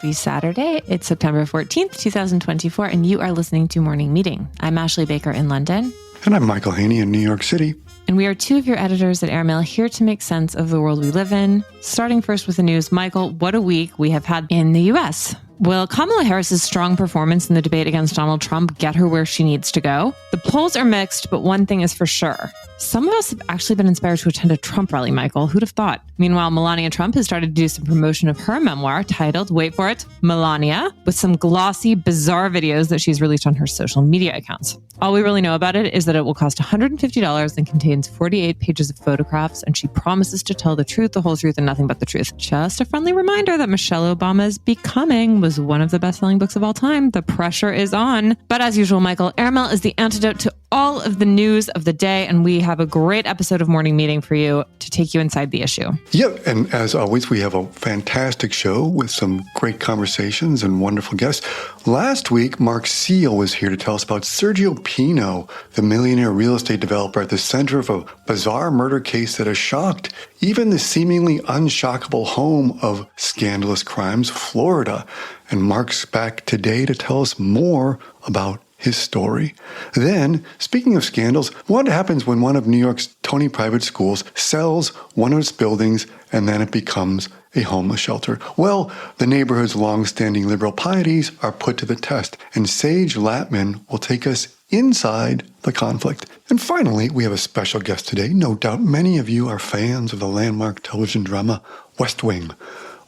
Happy Saturday. It's September 14th, 2024, and you are listening to Morning Meeting. I'm Ashley Baker in London. And I'm Michael Haney in New York City. And we are two of your editors at Airmail, here to make sense of the world we live in. Starting first with the news, Michael, what a week we have had in the U.S. Will Kamala Harris's strong performance in the debate against Donald Trump get her where she needs to go? The polls are mixed, but one thing is for sure. Some of us have actually been inspired to attend a Trump rally, Michael. Who'd have thought? Meanwhile, Melania Trump has started to do some promotion of her memoir titled, wait for it, Melania, with some glossy, bizarre videos that she's released on her social media accounts. All we really know about it is that it will cost $150 and contains 48 pages of photographs, and she promises to tell the truth, the whole truth, and nothing but the truth. Just a friendly reminder that Michelle Obama's Becoming was one of the best-selling books of all time. The pressure is on. But as usual, Michael, Airmail is the antidote to all of the news of the day, and we have a great episode of Morning Meeting for you to take you inside the issue. Yep, and as always, we have a fantastic show with some great conversations and wonderful guests. Last week, Mark Seal was here to tell us about Sergio Pino, the millionaire real estate developer at the center of a bizarre murder case that has shocked even the seemingly unshockable home of scandalous crimes, Florida. And Mark's back today to tell us more about his story. Then, speaking of scandals, what happens when one of New York's Tony private schools sells one of its buildings and then it becomes a homeless shelter? Well, the neighborhood's long-standing liberal pieties are put to the test, and Sage Latman will take us inside the conflict. And finally, we have a special guest today. No doubt many of you are fans of the landmark television drama West Wing.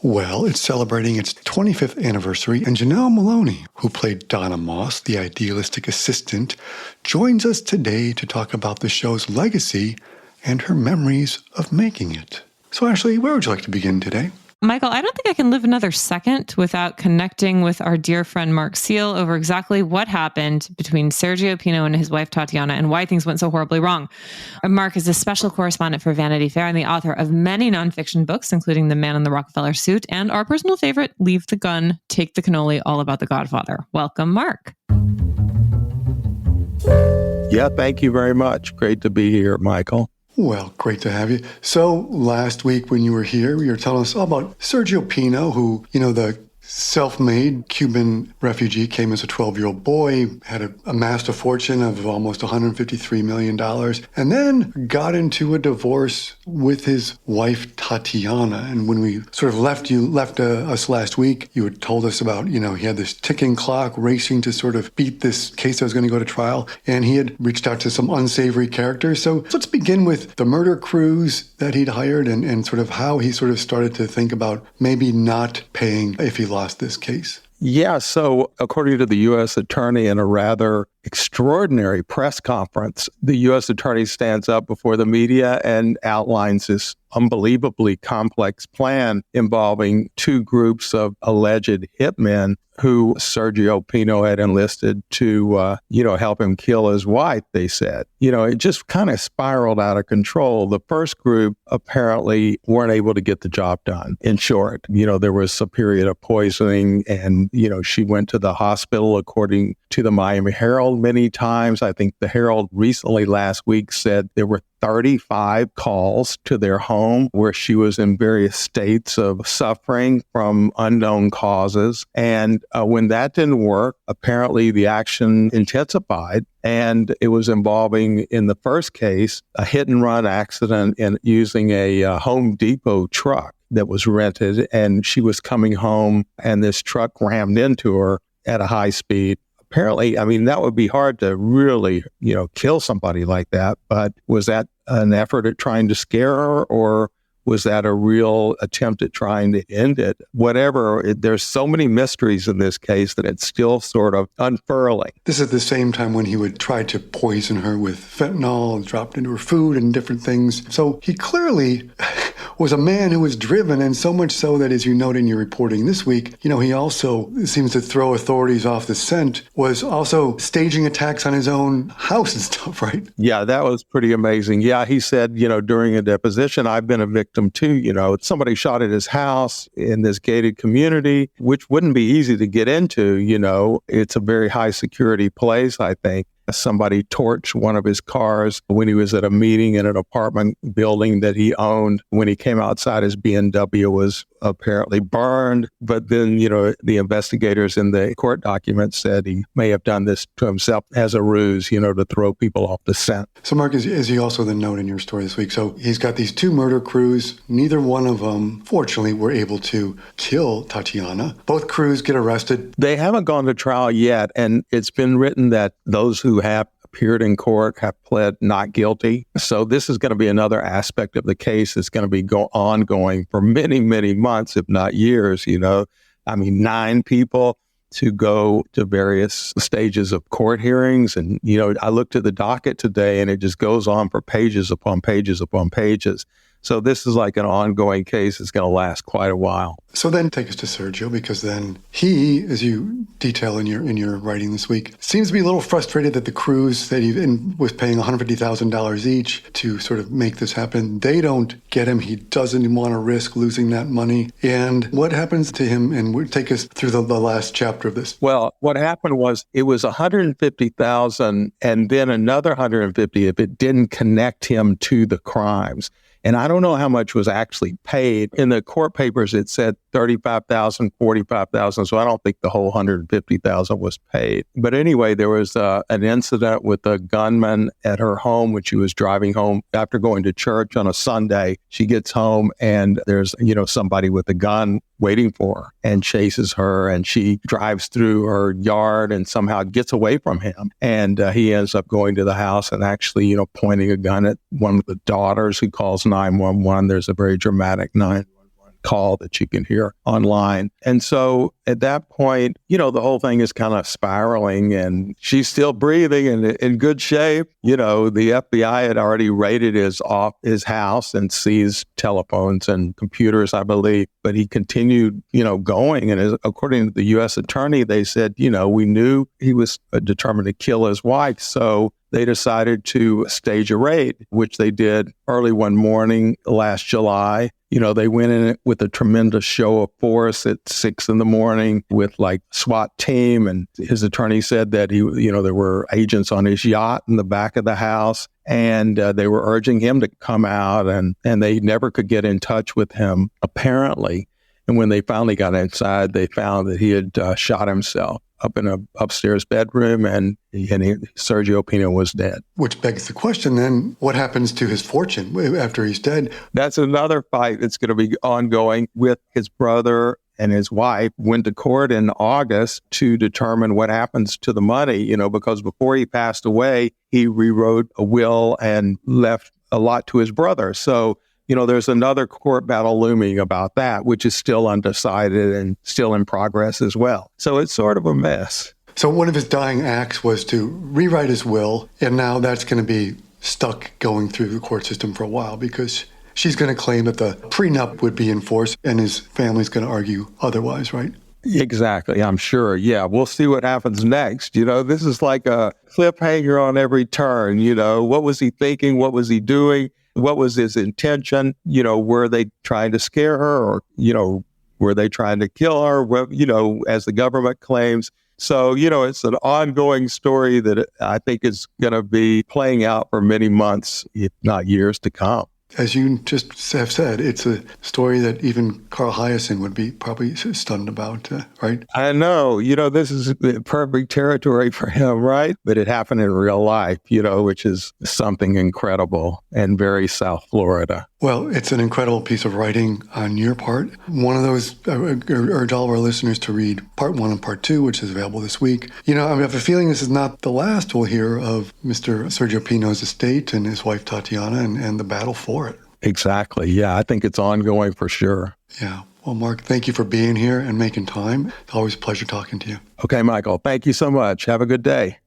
Well, it's celebrating its 25th anniversary, and Janelle Maloney, who played Donna Moss, the idealistic assistant, joins us today to talk about the show's legacy and her memories of making it. So, Ashley, where would you like to begin today? Michael, I don't think I can live another second without connecting with our dear friend Mark Seal over exactly what happened between Sergio Pino and his wife Tatiana and why things went so horribly wrong. Mark is a special correspondent for Vanity Fair and the author of many nonfiction books, including The Man in the Rockefeller Suit and our personal favorite, Leave the Gun, Take the Cannoli, all about the Godfather. Welcome, Mark. Yeah, thank you very much. Great to be here, Michael. Well, great to have you. So last week when you were here, you were telling us all about Sergio Pino, who, the self-made Cuban refugee, came as a 12-year-old boy, had amassed a fortune of almost $153 million, and then got into a divorce with his wife, Tatiana. And when we sort of left us last week, you had told us about, he had this ticking clock racing to sort of beat this case that was going to go to trial, and he had reached out to some unsavory characters. So let's begin with the murder crews that he'd hired and sort of how he sort of started to think about maybe not paying if he lost this case. Yeah, so according to the U.S. Attorney in a rather extraordinary press conference, the U.S. Attorney stands up before the media and outlines this unbelievably complex plan involving two groups of alleged hitmen who Sergio Pino had enlisted to, help him kill his wife, they said. It just kind of spiraled out of control. The first group apparently weren't able to get the job done. In short, there was a period of poisoning and, she went to the hospital, according to the Miami Herald many times. I think the Herald recently last week said there were 35 calls to their home where she was in various states of suffering from unknown causes. And when that didn't work, apparently the action intensified. And it was involving, in the first case, a hit and run accident in using a Home Depot truck that was rented. And she was coming home and this truck rammed into her at a high speed. Apparently, that would be hard to really, kill somebody like that. But was that an effort at trying to scare her, or was that a real attempt at trying to end it? Whatever, there's so many mysteries in this case that it's still sort of unfurling. This is the same time when he would try to poison her with fentanyl dropped into her food and different things. So he clearly was a man who was driven, and so much so that, as you note in your reporting this week, he also seems to throw authorities off the scent, was also staging attacks on his own house and stuff, right? Yeah, that was pretty amazing. Yeah, he said, during a deposition, I've been a victim too. Somebody shot at his house in this gated community, which wouldn't be easy to get into. It's a very high security place, I think. Somebody torched one of his cars when he was at a meeting in an apartment building that he owned. When he came outside, his BMW was apparently burned. But then, the investigators in the court documents said he may have done this to himself as a ruse, to throw people off the scent. So, Mark, as you also then note in your story this week, so he's got these 2 murder crews. Neither one of them, fortunately, were able to kill Tatiana. Both crews get arrested. They haven't gone to trial yet, and it's been written that those who have appeared in court have pled not guilty. So this is going to be another aspect of the case that's going to be ongoing for many, many months, if not years. 9 people to go to various stages of court hearings. And, I looked at the docket today and it just goes on for pages upon pages upon pages. So this is like an ongoing case. It's going to last quite a while. So then take us to Sergio, because then he, as you detail in your writing this week, seems to be a little frustrated that the crews that he was paying $150,000 each to sort of make this happen, they don't get him. He doesn't want to risk losing that money. And what happens to him? And take us through the last chapter of this. Well, what happened was it was $150,000 and then another $150,000 if it didn't connect him to the crimes. And I don't know how much was actually paid. In the court papers, it said $35,000, $45,000. So I don't think the whole $150,000 was paid. But anyway, there was an incident with a gunman at her home when she was driving home after going to church on a Sunday. She gets home and there's, somebody with a gun waiting for her and chases her, and she drives through her yard and somehow gets away from him. And he ends up going to the house and actually, pointing a gun at one of the daughters, who calls 911. There's a very dramatic 911 call that you can hear online. And so at that point, the whole thing is kind of spiraling, and she's still breathing and in good shape. The FBI had already raided his house and seized telephones and computers, I believe. But he continued, going. And according to the U.S. attorney, they said, we knew he was determined to kill his wife. So they decided to stage a raid, which they did early one morning last July. They went in with a tremendous show of force at 6 a.m. with SWAT team. And his attorney said that there were agents on his yacht in the back of the house, and they were urging him to come out, and they never could get in touch with him, apparently. And when they finally got inside, they found that he had shot himself up in an upstairs bedroom, and Sergio Pino was dead. Which begs the question then, what happens to his fortune after he's dead? That's another fight that's going to be ongoing with his brother and his wife. Went to court in August to determine what happens to the money, because before he passed away, he rewrote a will and left a lot to his brother. So there's another court battle looming about that, which is still undecided and still in progress as well. So it's sort of a mess. So one of his dying acts was to rewrite his will, and now that's going to be stuck going through the court system for a while, because she's going to claim that the prenup would be enforced, and his family's going to argue otherwise, right? Exactly, I'm sure. Yeah, we'll see what happens next. This is like a cliffhanger on every turn. What was he thinking? What was he doing? What was his intention? Were they trying to scare her, or, were they trying to kill her? As the government claims. So, it's an ongoing story that I think is going to be playing out for many months, if not years to come. As you just have said, it's a story that even Carl Hiaasen would be probably stunned about, right? I know. This is perfect territory for him, right? But it happened in real life, which is something incredible and very South Florida. Well, it's an incredible piece of writing on your part. One of those, I urge all of our listeners to read part 1 and part 2, which is available this week. I have a feeling this is not the last we'll hear of Mr. Sergio Pino's estate and his wife Tatiana and the battle for it. Exactly. Yeah, I think it's ongoing for sure. Yeah. Well, Mark, thank you for being here and making time. It's always a pleasure talking to you. Okay, Michael, thank you so much. Have a good day.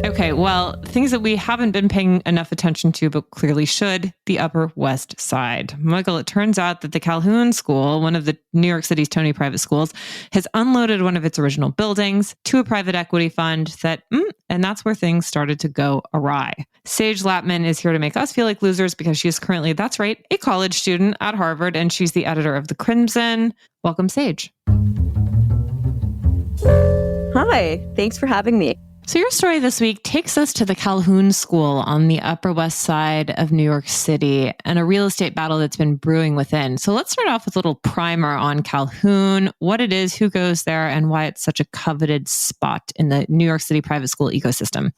Okay, well, things that we haven't been paying enough attention to, but clearly should, the Upper West Side. Michael, it turns out that the Calhoun School, one of the New York City's Tony private schools, has unloaded one of its original buildings to a private equity fund that, and that's where things started to go awry. Sage Lapman is here to make us feel like losers because she is currently, that's right, a college student at Harvard, and she's the editor of The Crimson. Welcome, Sage. Hi, Hi, thanks for having me. So your story this week takes us to the Calhoun School on the Upper West Side of New York City and a real estate battle that's been brewing within. So let's start off with a little primer on Calhoun, what it is, who goes there, and why it's such a coveted spot in the New York City private school ecosystem.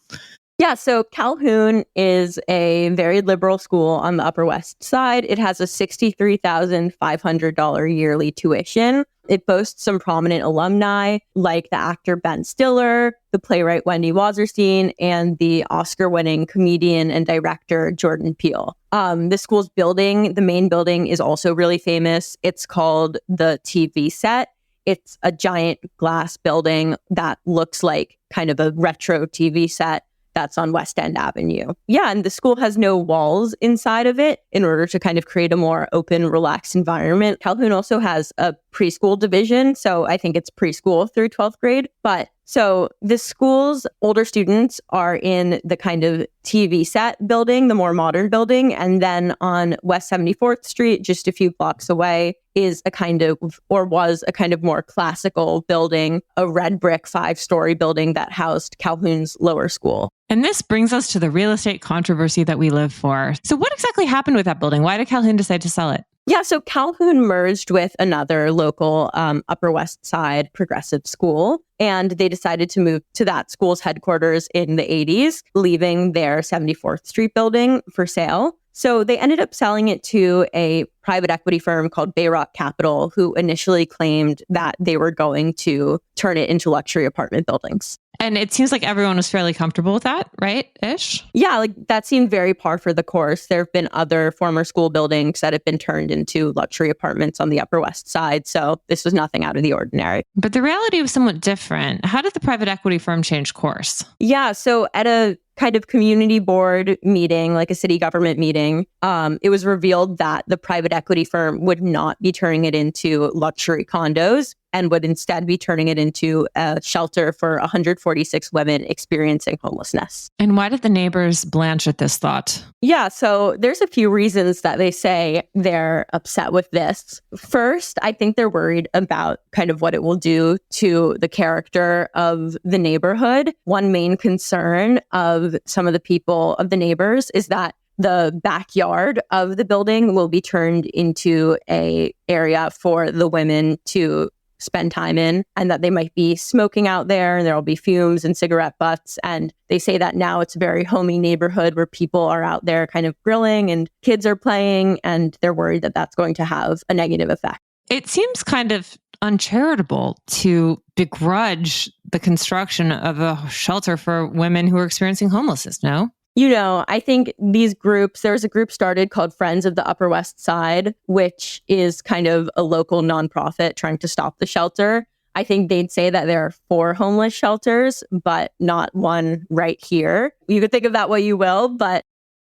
Yeah, so Calhoun is a very liberal school on the Upper West Side. It has a $63,500 yearly tuition. It boasts some prominent alumni like the actor Ben Stiller, the playwright Wendy Wasserstein, and the Oscar-winning comedian and director Jordan Peele. The school's building, the main building, is also really famous. It's called the TV Set. It's a giant glass building that looks like kind of a retro TV set that's on West End Avenue. Yeah, and the school has no walls inside of it in order to kind of create a more open, relaxed environment. Calhoun also has a preschool division, so I think it's preschool through 12th grade. But so the school's older students are in the kind of TV Set building, the more modern building. And then on West 74th Street, just a few blocks away, is a kind of, or was a kind of more classical building, a red brick 5-story building that housed Calhoun's lower school. And this brings us to the real estate controversy that we live for. So what exactly happened with that building? Why did Calhoun decide to sell it? Yeah, so Calhoun merged with another local Upper West Side progressive school, and they decided to move to that school's headquarters in the 80s, leaving their 74th Street building for sale. So they ended up selling it to a private equity firm called Bayrock Capital, who initially claimed that they were going to turn it into luxury apartment buildings. And it seems like everyone was fairly comfortable with that, right? Ish? Yeah, like that seemed very par for the course. There have been other former school buildings that have been turned into luxury apartments on the Upper West Side. So this was nothing out of the ordinary. But the reality was somewhat different. How did the private equity firm change course? Yeah, so at a kind of community board meeting, like a city government meeting, it was revealed that the private equity firm would not be turning it into luxury condos and would instead be turning it into a shelter for 146 women experiencing homelessness. And why did the neighbors blanch at this thought? Yeah, so there's a few reasons that they say they're upset with this. First, I think they're worried about kind of what it will do to the character of the neighborhood. One main concern of some of the people, of the neighbors, is that the backyard of the building will be turned into an area for the women to spend time in, and that they might be smoking out there and there'll be fumes and cigarette butts. And they say that now it's a very homey neighborhood where people are out there kind of grilling and kids are playing, and they're worried that that's going to have a negative effect. It seems kind of uncharitable to begrudge the construction of a shelter for women who are experiencing homelessness, no? You know, I think these groups, there's a group started called Friends of the Upper West Side, which is kind of a local nonprofit trying to stop the shelter. I think they'd say that there are 4 homeless shelters, but not one right here. You could think of that what you will, but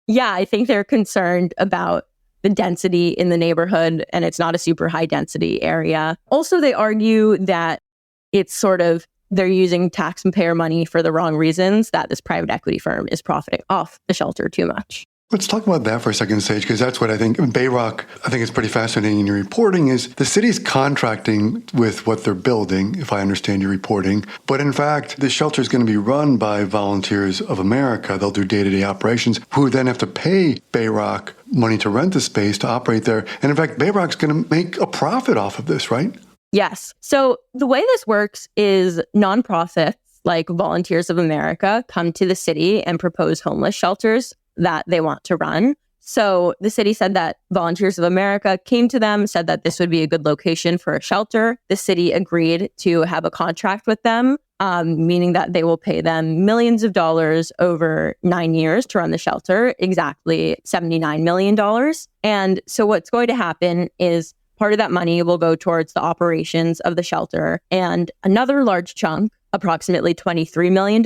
yeah, I think they're concerned about the density in the neighborhood, and it's not a super high density area. Also, they argue that it's sort of they're using taxpayer money for the wrong reasons, that this private equity firm is profiting off the shelter too much. Let's talk about that for a second, Sage, because that's what I think. Bayrock, I think it's pretty fascinating in your reporting, is the city's contracting with what they're building, if I understand your reporting. But in fact, the shelter is going to be run by Volunteers of America. They'll do day-to-day operations, who then have to pay Bayrock money to rent the space to operate there. And in fact, Bayrock's going to make a profit off of this, right? Yes. So the way this works is nonprofits like Volunteers of America come to the city and propose homeless shelters that they want to run. So the city said that Volunteers of America came to them, said that this would be a good location for a shelter. The city agreed to have a contract with them, meaning that they will pay them millions of dollars over 9 years to run the shelter, exactly $79 million. And so what's going to happen is part of that money will go towards the operations of the shelter, and another large chunk, approximately $23 million,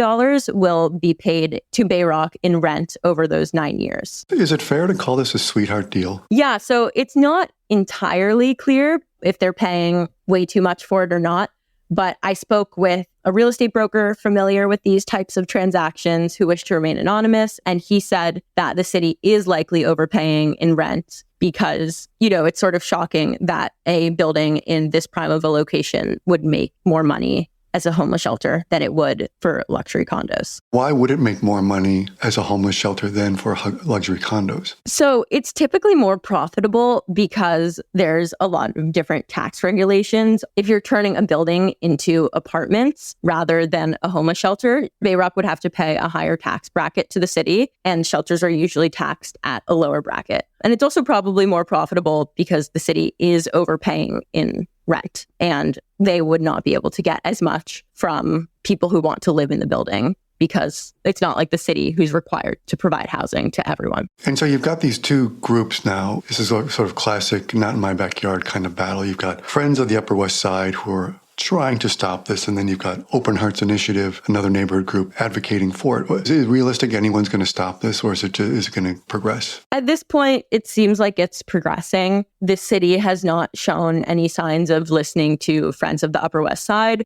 will be paid to Bayrock in rent over those 9 years. Is it fair to call this a sweetheart deal? Yeah, so it's not entirely clear if they're paying way too much for it or not. But I spoke with a real estate broker familiar with these types of transactions who wished to remain anonymous. And he said that the city is likely overpaying in rent because, you know, it's sort of shocking that a building in this prime of a location would make more money as a homeless shelter than it would for luxury condos. Why would it make more money as a homeless shelter than for luxury condos? So it's typically more profitable because there's a lot of different tax regulations. If you're turning a building into apartments rather than a homeless shelter, Bayrock would have to pay a higher tax bracket to the city, and shelters are usually taxed at a lower bracket. And it's also probably more profitable because the city is overpaying in rent, and they would not be able to get as much from people who want to live in the building because it's not like the city who's required to provide housing to everyone. And so you've got these two groups now. This is a sort of classic, not in my backyard kind of battle. You've got Friends of the Upper West Side who are trying to stop this, and then you've got Open Hearts Initiative, another neighborhood group advocating for it. Is it realistic anyone's going to stop this, or is it going to progress? At this point, it seems like it's progressing. The city has not shown any signs of listening to Friends of the Upper West Side.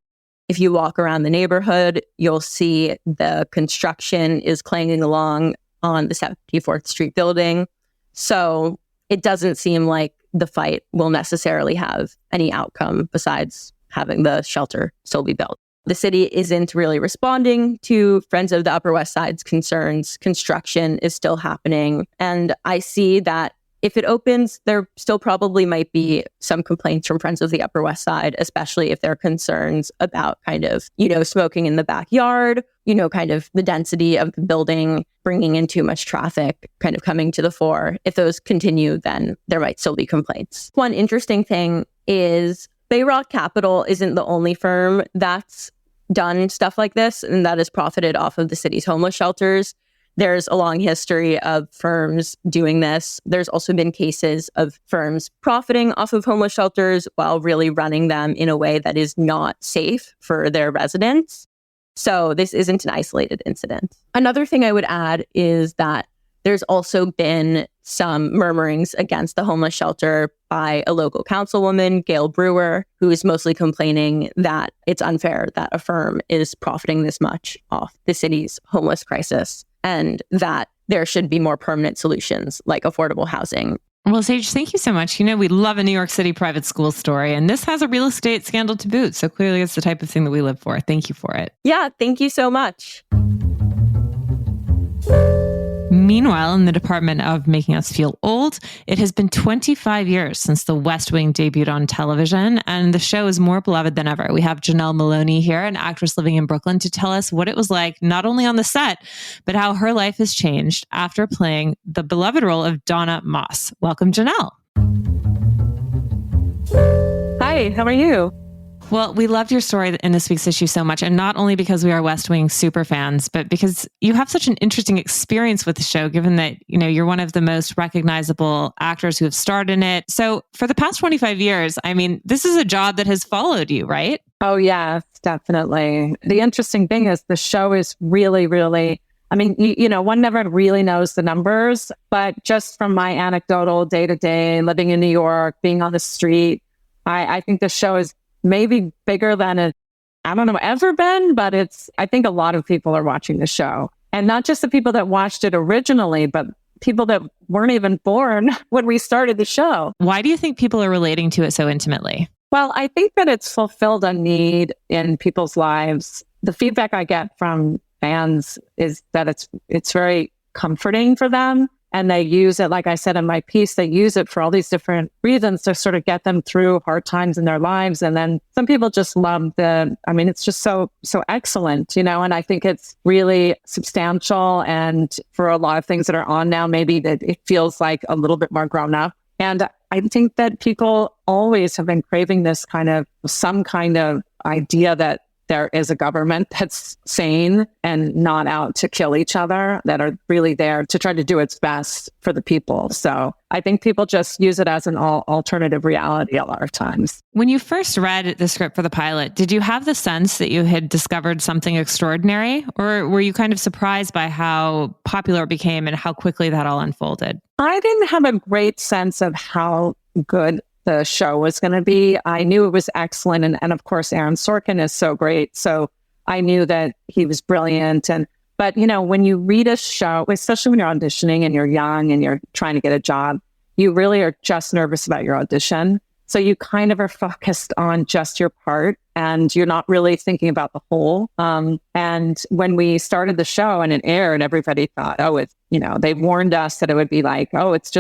If you walk around the neighborhood, you'll see the construction is clanging along on the 74th Street building. So it doesn't seem like the fight will necessarily have any outcome besides having the shelter still be built. The city isn't really responding to Friends of the Upper West Side's concerns. Construction is still happening. And I see that if it opens, there still probably might be some complaints from Friends of the Upper West Side, especially if there are concerns about kind of, smoking in the backyard, kind of the density of the building, bringing in too much traffic, kind of coming to the fore. If those continue, then there might still be complaints. One interesting thing is Bayrock Capital isn't the only firm that's done stuff like this and that has profited off of the city's homeless shelters. There's a long history of firms doing this. There's also been cases of firms profiting off of homeless shelters while really running them in a way that is not safe for their residents. So this isn't an isolated incident. Another thing I would add is that there's also been some murmurings against the homeless shelter by a local councilwoman, Gail Brewer, who is mostly complaining that it's unfair that a firm is profiting this much off the city's homeless crisis and that there should be more permanent solutions like affordable housing. Well, Sage, thank you so much. We love a New York City private school story, and this has a real estate scandal to boot. So clearly it's the type of thing that we live for. Thank you for it. Yeah, thank you so much. Meanwhile, in the Department of Making Us Feel Old, it has been 25 years since The West Wing debuted on television, and the show is more beloved than ever. We have Janelle Maloney here, an actress living in Brooklyn, to tell us what it was like, not only on the set, but how her life has changed after playing the beloved role of Donna Moss. Welcome, Janelle. Hi, how are you? Well, we loved your story in this week's issue so much, and not only because we are West Wing super fans, but because you have such an interesting experience with the show, given that, you're one of the most recognizable actors who have starred in it. So for the past 25 years, this is a job that has followed you, right? Oh, yes, definitely. The interesting thing is the show is really, really, one never really knows the numbers, but just from my anecdotal day-to-day, living in New York, being on the street, I think the show is maybe bigger than it, ever been, but I think a lot of people are watching the show. And not just the people that watched it originally, but people that weren't even born when we started the show. Why do you think people are relating to it so intimately? Well, I think that it's fulfilled a need in people's lives. The feedback I get from fans is that it's very comforting for them. And they use it, like I said in my piece, they use it for all these different reasons to sort of get them through hard times in their lives. And then some people just love it's just so excellent, and I think it's really substantial. And for a lot of things that are on now, maybe that it feels like a little bit more grown up. And I think that people always have been craving this some kind of idea that there is a government that's sane and not out to kill each other, that are really there to try to do its best for the people. So I think people just use it as an alternative reality a lot of times. When you first read the script for the pilot, did you have the sense that you had discovered something extraordinary, or were you kind of surprised by how popular it became and how quickly that all unfolded? I didn't have a great sense of how good the show was going to be. I knew it was excellent. And of course, Aaron Sorkin is so great. So I knew that he was brilliant. But when you read a show, especially when you're auditioning and you're young and you're trying to get a job, you really are just nervous about your audition. So you kind of are focused on just your part and you're not really thinking about the whole. And when we started the show and it aired, everybody thought, oh, it's, they warned us that it would be like, oh, it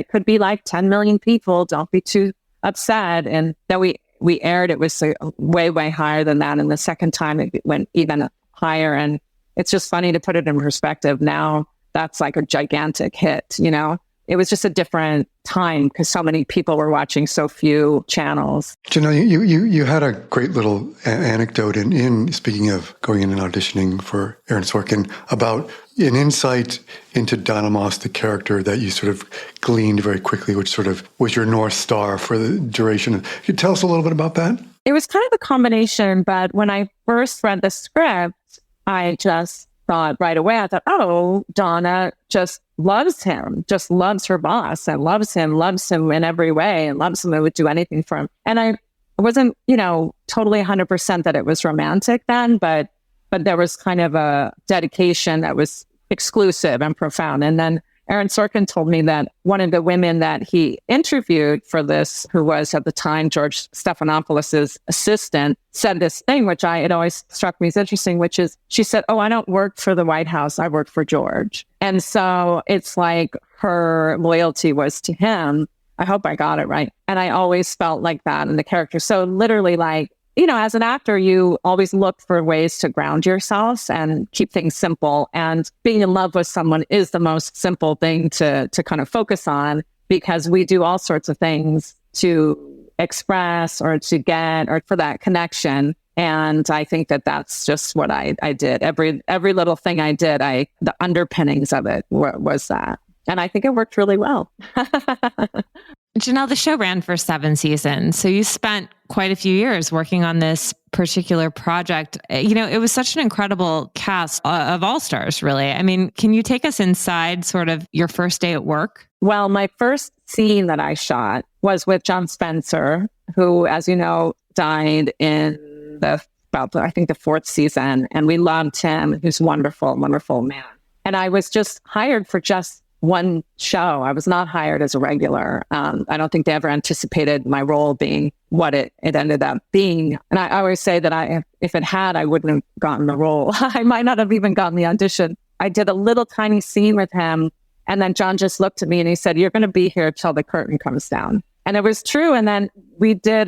could be like 10 million people. Don't be too upset. And then we aired, it was way, way higher than that. And the second time it went even higher. And it's just funny to put it in perspective. Now that's like a gigantic hit, It was just a different time because so many people were watching so few channels. Janelle, you had a great little anecdote in speaking of going in and auditioning for Aaron Sorkin about an insight into Donna Moss, the character that you sort of gleaned very quickly, which sort of was your North Star for the duration. Could you tell us a little bit about that? It was kind of a combination, but when I first read the script, I just thought right away, I thought, oh, Donna just loves him, just loves her boss and loves him in every way and loves him and would do anything for him. And I wasn't, totally 100% that it was romantic then, but there was kind of a dedication that was exclusive and profound. And then Aaron Sorkin told me that one of the women that he interviewed for this, who was at the time George Stephanopoulos' assistant, said this thing, which it always struck me as interesting, which is, she said, oh, I don't work for the White House, I work for George. And so it's like her loyalty was to him. I hope I got it right. And I always felt like that in the character. So literally like, as an actor, you always look for ways to ground yourself and keep things simple. And being in love with someone is the most simple thing to kind of focus on, because we do all sorts of things to express or to get or for that connection. And I think that that's just what I did. Every little thing I did, the underpinnings of it was that. And I think it worked really well. Janelle, the show ran for 7 seasons. So you spent quite a few years working on this particular project. It was such an incredible cast of all-stars, really. I mean, can you take us inside sort of your first day at work? Well, my first scene that I shot was with John Spencer, who, as you know, died in the 4th season. And we loved him. He's a wonderful, wonderful man. And I was just hired for just one show. I was not hired as a regular. I don't think they ever anticipated my role being what it ended up being. And I always say that if it had, I wouldn't have gotten the role. I might not have even gotten the audition. I did a little tiny scene with him. And then John just looked at me and he said, you're going to be here till the curtain comes down. And it was true. And then we did,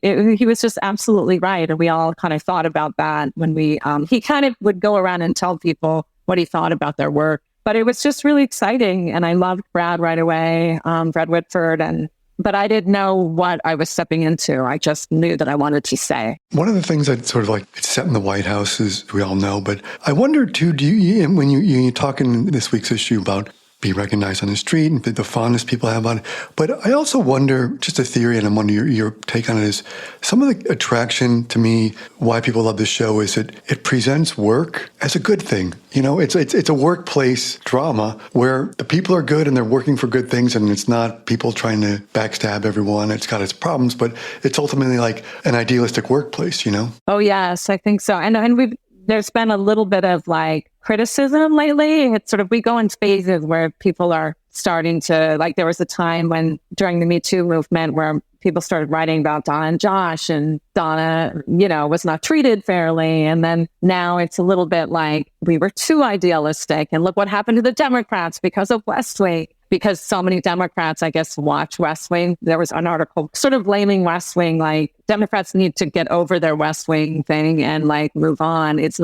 he was just absolutely right. And we all kind of thought about that when he kind of would go around and tell people what he thought about their work. But it was just really exciting. And I loved Brad right away, Brad Whitford. But I didn't know what I was stepping into. I just knew that I wanted to say. One of the things that sort of like it's set in the White House, as we all know, but I wonder too, when you talk in this week's issue about be recognized on the street and the fondness people have on it. But I also wonder, just a theory, and I wonder your take on it, is some of the attraction to me, why people love this show, is that it presents work as a good thing. It's a workplace drama where the people are good and they're working for good things, and it's not people trying to backstab everyone. It's got its problems, but it's ultimately like an idealistic workplace, Oh, yes, I think so. And there's been a little bit of like criticism lately. It's sort of, we go in phases where people are starting to, like, there was a time when during the Me Too movement where people started writing about Donna and Josh, and Donna, was not treated fairly. And then now it's a little bit like we were too idealistic, and look what happened to the Democrats because of West Wing. Because so many Democrats, I guess, watch West Wing. There was an article sort of blaming West Wing, like Democrats need to get over their West Wing thing and like move on. It's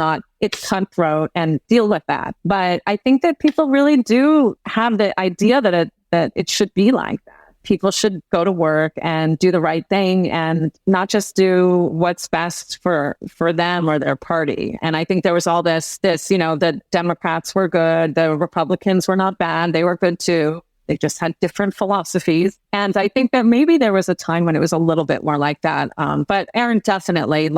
cutthroat and deal with that. But I think that people really do have the idea that it should be like that. People should go to work and do the right thing and not just do what's best for them or their party. And I think there was all this, the Democrats were good. The Republicans were not bad. They were good too. They just had different philosophies. And I think that maybe there was a time when it was a little bit more like that. But Aaron definitely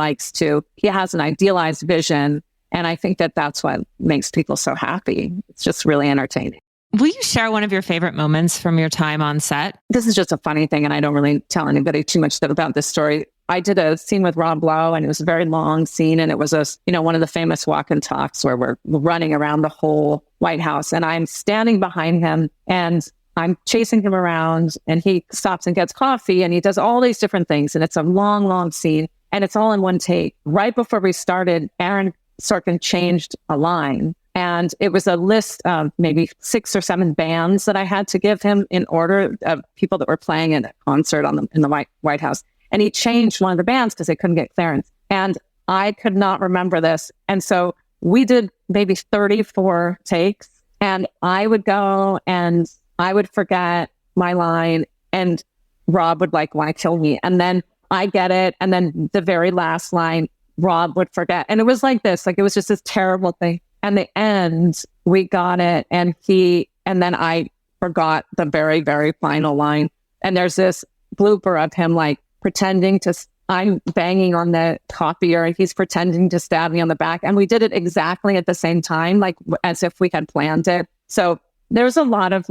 he has an idealized vision. And I think that that's what makes people so happy. It's just really entertaining. Will you share one of your favorite moments from your time on set? This is just a funny thing, and I don't really tell anybody too much about this story. I did a scene with Rob Lowe, and it was a very long scene, and it was one of the famous walk and talks where we're running around the whole White House, and I'm standing behind him, and I'm chasing him around and he stops and gets coffee and he does all these different things. And it's a long, long scene and it's all in one take. Right before we started, Aaron Sorkin changed a line. And it was a list of maybe 6 or 7 bands that I had to give him in order of people that were playing at a concert in the White House. And he changed one of the bands because they couldn't get clearance. And I could not remember this. And so we did maybe 34 takes and I would go and I would forget my line and Rob would want to kill me. And then I get it. And then the very last line, Rob would forget. And it was like this, it was just this terrible thing. And the end, we got it. And then I forgot the very, very final line. And there's this blooper of him pretending to, I'm banging on the copier and he's pretending to stab me on the back. And we did it exactly at the same time, as if we had planned it. So there's a lot of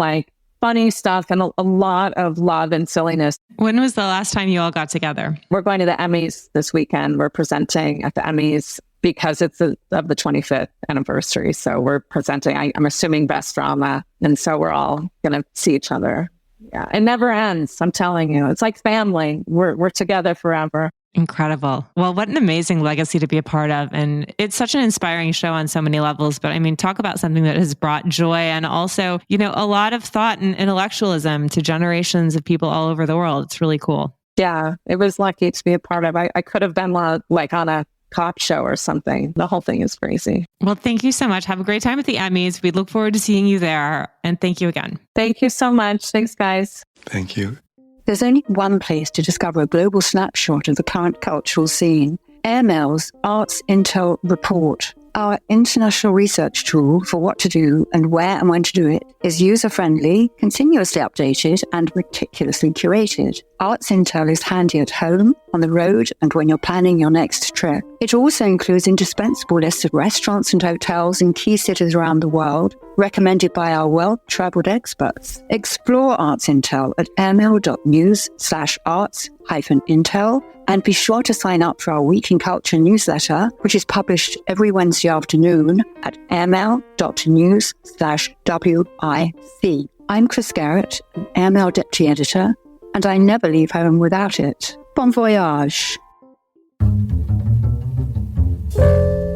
funny stuff and a lot of love and silliness. When was the last time you all got together? We're going to the Emmys this weekend. We're presenting at the Emmys because it's of the 25th anniversary. So we're presenting, I'm assuming, best drama. And so we're all going to see each other. Yeah, it never ends. I'm telling you, it's like family. We're together forever. Incredible. Well, what an amazing legacy to be a part of. And it's such an inspiring show on so many levels. But I mean, talk about something that has brought joy and also, a lot of thought and intellectualism to generations of people all over the world. It's really cool. Yeah, it was lucky to be a part of. I could have been on a cop show or something. The whole thing is crazy. Well, thank you so much. Have a great time at the Emmys. We look forward to seeing you there. And thank you again. Thank you so much. Thanks, guys. Thank you. There's only one place to discover a global snapshot of the current cultural scene. Airmail's Arts Intel Report, our international research tool for what to do and where and when to do it, is user-friendly, continuously updated, and meticulously curated. Arts Intel is handy at home, on the road, and when you're planning your next trip. It also includes indispensable lists of restaurants and hotels in key cities around the world, recommended by our well-traveled experts. Explore Arts Intel at airmail.news/arts-intel, and be sure to sign up for our Week in Culture newsletter, which is published every Wednesday afternoon at airmail.news/WIC. I'm Chris Garrett, an Airmail Deputy Editor, and I never leave home without it. Bon voyage.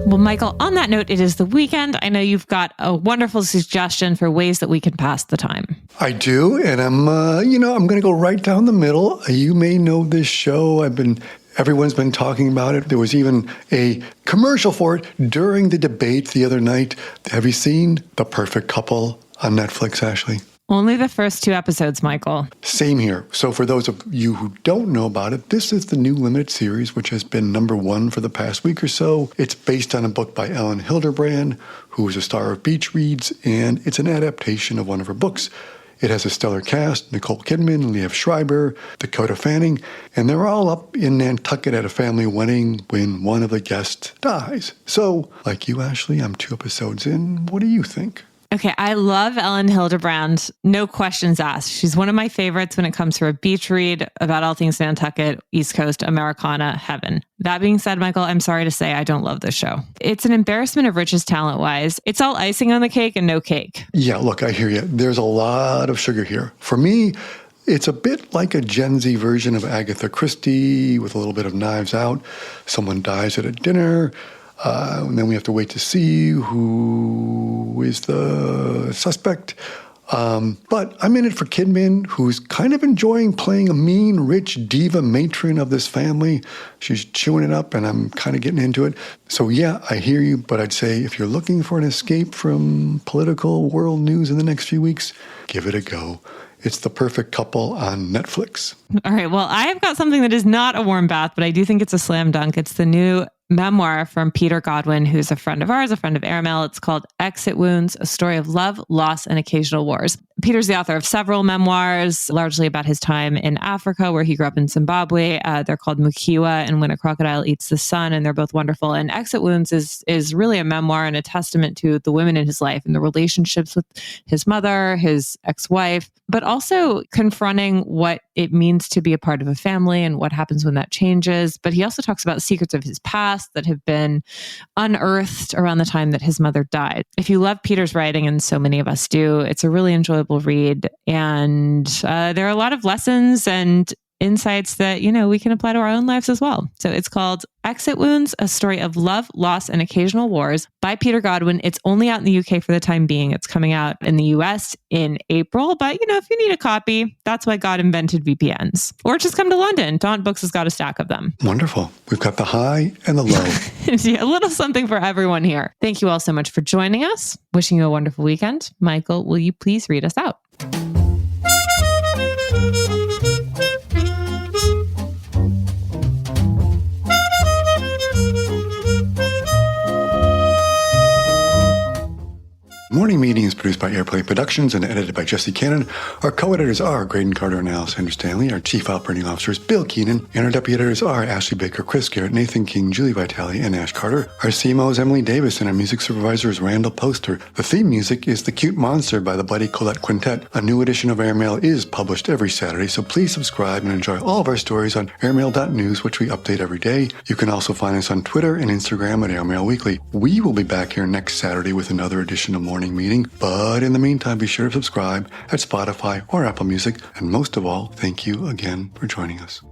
Well, Michael, on that note, it is the weekend. I know you've got a wonderful suggestion for ways that we can pass the time. I do, and I'm going to go right down the middle. You may know this show. Everyone's been talking about it. There was even a commercial for it during the debate the other night. Have you seen The Perfect Couple on Netflix, Ashley? Only the first 2 episodes, Michael. Same here. So for those of you who don't know about it, this is the new limited series, which has been #1 for the past week or so. It's based on a book by Ellen Hilderbrand, who is a star of Beach Reads, and it's an adaptation of one of her books. It has a stellar cast: Nicole Kidman, Liev Schreiber, Dakota Fanning, and they're all up in Nantucket at a family wedding when one of the guests dies. So, like you, Ashley, I'm 2 episodes in. What do you think? Okay, I love Ellen Hilderbrand. No questions asked. She's one of my favorites when it comes to a beach read about all things Nantucket, East Coast, Americana, heaven. That being said, Michael, I'm sorry to say I don't love this show. It's an embarrassment of riches talent-wise. It's all icing on the cake and no cake. Yeah, look, I hear you. There's a lot of sugar here. For me, it's a bit like a Gen Z version of Agatha Christie with a little bit of Knives Out. Someone dies at a dinner. And then we have to wait to see who is the suspect. But I'm in it for Kidman, who's kind of enjoying playing a mean, rich diva matron of this family. She's chewing it up, and I'm kind of getting into it. So yeah, I hear you, but I'd say if you're looking for an escape from political world news in the next few weeks, give it a go. It's The Perfect Couple on Netflix. All right, well, I've got something that is not a warm bath, but I do think it's a slam dunk. It's the new memoir from Peter Godwin, who's a friend of ours, a friend of Airmail. It's called Exit Wounds, A Story of Love, Loss, and Occasional Wars. Peter's the author of several memoirs, largely about his time in Africa, where he grew up in Zimbabwe. They're called Mukiwa and When a Crocodile Eats the Sun, and they're both wonderful. And Exit Wounds is really a memoir and a testament to the women in his life and the relationships with his mother, his ex-wife, but also confronting what it means to be a part of a family and what happens when that changes. But he also talks about secrets of his past that have been unearthed around the time that his mother died. If you love Peter's writing, and so many of us do, it's a really enjoyable incredible read. And there are a lot of lessons and insights that, we can apply to our own lives as well. So it's called Exit Wounds, A Story of Love, Loss, and Occasional Wars by Peter Godwin. It's only out in the UK for the time being. It's coming out in the US in April. But, if you need a copy, that's why God invented VPNs. Or just come to London. Daunt Books has got a stack of them. Wonderful. We've got the high and the low. Yeah, a little something for everyone here. Thank you all so much for joining us. Wishing you a wonderful weekend. Michael, will you please read us out? Morning Meeting is produced by Airplay Productions and edited by Jesse Cannon. Our co-editors are Graydon Carter and Alexander Stanley. Our chief operating officer is Bill Keenan. And our deputy editors are Ashley Baker, Chris Garrett, Nathan King, Julie Vitale, and Ash Carter. Our CMO is Emily Davis, and our music supervisor is Randall Poster. The theme music is The Cute Monster by the Buddy Collette Quintet. A new edition of Airmail is published every Saturday, so please subscribe and enjoy all of our stories on airmail.news, which we update every day. You can also find us on Twitter and Instagram at Airmail Weekly. We will be back here next Saturday with another edition of Morning Meeting, but in the meantime, be sure to subscribe at Spotify or Apple Music. And most of all, thank you again for joining us.